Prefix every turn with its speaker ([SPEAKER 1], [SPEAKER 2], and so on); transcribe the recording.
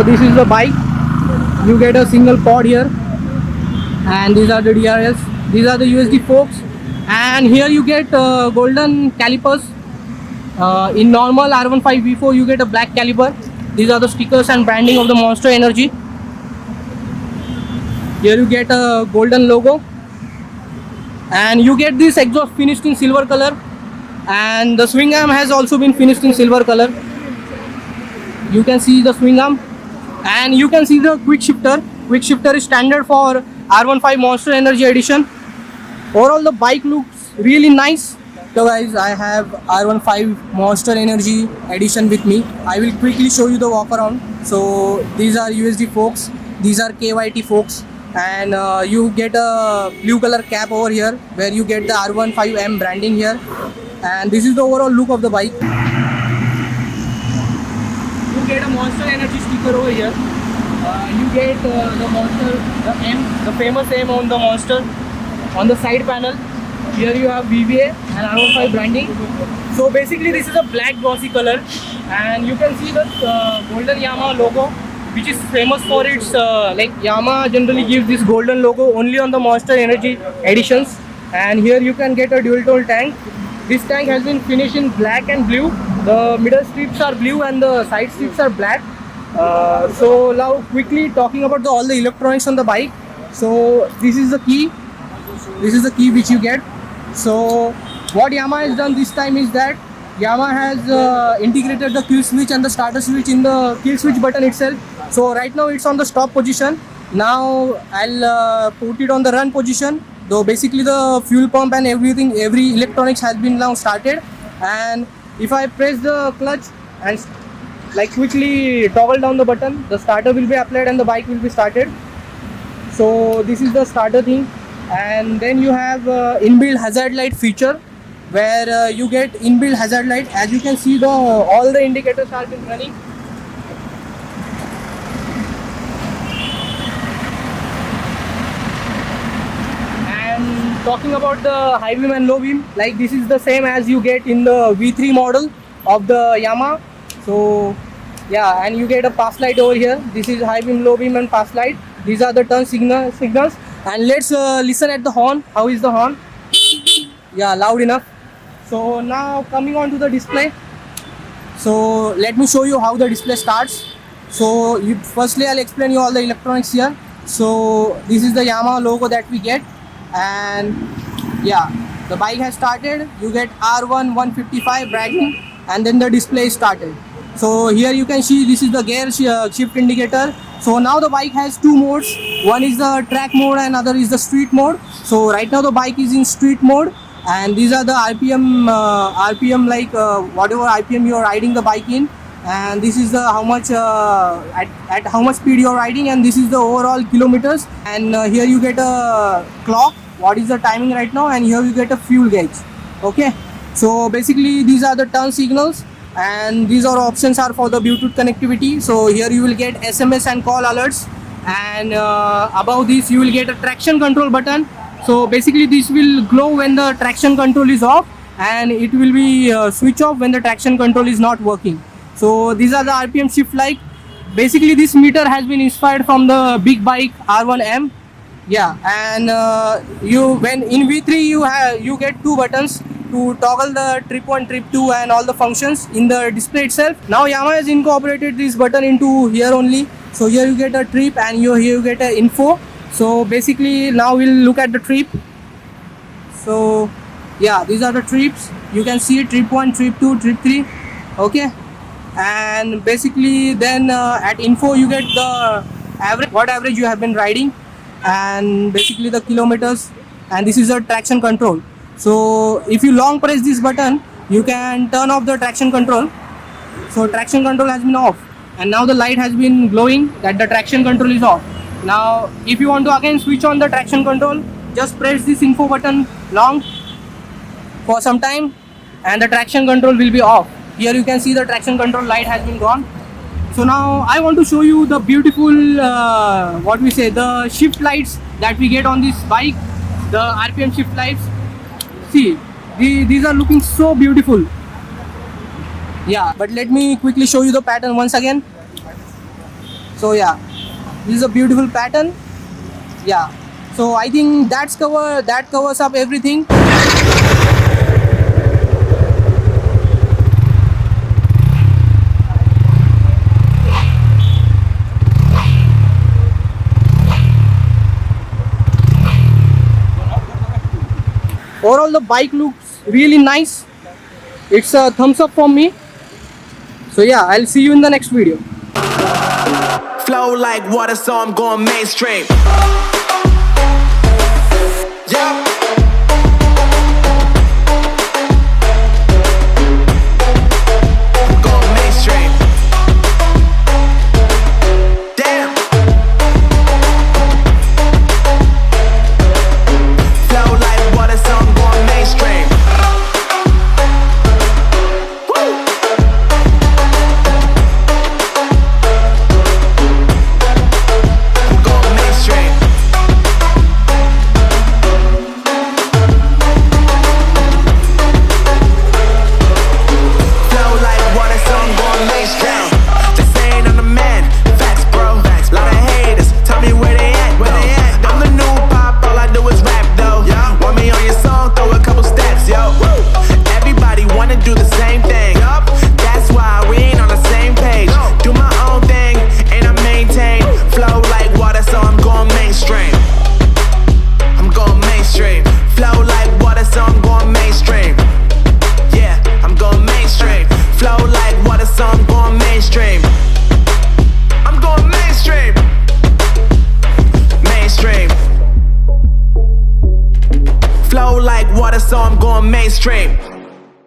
[SPEAKER 1] this is the bike. You get a single pod here, and these are the DRS. These are the USD forks, and here you get golden calipers. In normal R15 V4 you get a black caliper. These are the stickers and branding of the Monster Energy. Here you get a golden logo, and you get this exhaust finished in silver color, and the swing arm has also been finished in silver color. You can see the swing arm, and you can see the quick shifter. Quick shifter is standard for R15 Monster Energy Edition. Overall the bike looks really nice. So guys, I have R15 Monster Energy Edition with me. I will quickly show you the walk around. So these are USD forks, these are KYT forks, and you get a blue color cap over here where you get the R15M branding here, and this is the overall look of the bike. You get a Monster Energy sticker over here. You get the Monster, the M, the famous M on the Monster on the side panel. Here you have VVA and R15 branding. So basically this is a black glossy color, and you can see the golden Yamaha logo, which is famous for its like Yamaha generally gives this golden logo only on the Monster Energy editions. And here you can get a dual tone tank. This tank has been finished in black and blue. The middle strips are blue and the side strips are black. So now quickly talking about all the electronics on the bike. So this is the key. This is the key which you get. So what Yamaha has done this time is that Yamaha has integrated the kill switch and the starter switch in the kill switch button itself. So right now it's on the stop position. Now I'll put it on the run position. Though basically the fuel pump and everything, every electronics has been now started. And if I press the clutch and like quickly toggle down the button, the starter will be applied and the bike will be started. So this is the starter thing. And then you have inbuilt hazard light feature where you get inbuilt hazard light. As you can see, all the indicators have been running. And talking about the high beam and low beam, like this is the same as you get in the V3 model of the Yamaha. So yeah, and you get a pass light over here. This is high beam, low beam and pass light. These are the turn signals. And let's listen at the horn. How is the horn? Yeah, loud enough. So now coming on to the display. So let me show you how the display starts. So firstly I'll explain you all the electronics here. So this is the Yamaha logo that we get, and yeah, the bike has started. You get R1 155 bragging, and then the display is started. So here you can see this is the gear shift indicator. So now the bike has two modes. One is the track mode and other is the street mode. So right now the bike is in street mode, and these are the RPM like whatever RPM you are riding the bike in, and this is the how much at how much speed you are riding, and this is the overall kilometers. And here you get a clock, what is the timing right now, and here you get a fuel gauge. Okay, so basically these are the turn signals. And these are options are for the Bluetooth connectivity. So here you will get SMS and call alerts, and above this you will get a traction control button. So basically this will glow when the traction control is off, and it will be switch off when the traction control is not working. So these are the RPM shift light. Basically this meter has been inspired from the big bike R1M. Yeah, and when in V3 you get two buttons to toggle the trip 1, trip 2 and all the functions in the display itself. Now Yamaha has incorporated this button into here only. So here you get a trip, and here you get a info. So basically now we'll look at the trip. So yeah, these are the trips. You can see trip 1, trip 2, trip 3. Okay, and basically then at info you get the average, what average you have been riding, and basically the kilometers, and this is a traction control. So if you long press this button, you can turn off the traction control. So traction control has been off, and now the light has been glowing that the traction control is off. Now if you want to again switch on the traction control, just press this info button long for some time, and the traction control will be off. Here you can see the traction control light has been gone. So now I want to show you the beautiful the shift lights that we get on this bike, the RPM shift lights. See, these are looking so beautiful. Yeah, but let me quickly show you the pattern once again. So yeah, this is a beautiful pattern. Yeah, so I think that covers up everything. Overall, the bike looks really nice. It's a thumbs up from me. So yeah, I'll see you in the next video.
[SPEAKER 2] Flow like water, so I'm going mainstream. Yeah. I'm going mainstream. Damn. Flow like water, so I'm going mainstream. Woo. I'm going mainstream. Flow like water, so I'm going mainstream. They saying I'm the man, facts, bro. Lot of haters, tell me where they at, though. I'm the new pop, all I do is rap, though. Want me on your song, throw a couple steps, yo. Everybody wanna do the same thing. That's why we ain't on the same page. Do my own thing, and I maintain. Flow like water, so I'm going mainstream. I'm going mainstream. Flow like water, so I'm going mainstream. Yeah, I'm going mainstream. Flow like water, so I'm going mainstream. I'm going mainstream. Mainstream. Flow like water, so I'm going mainstream.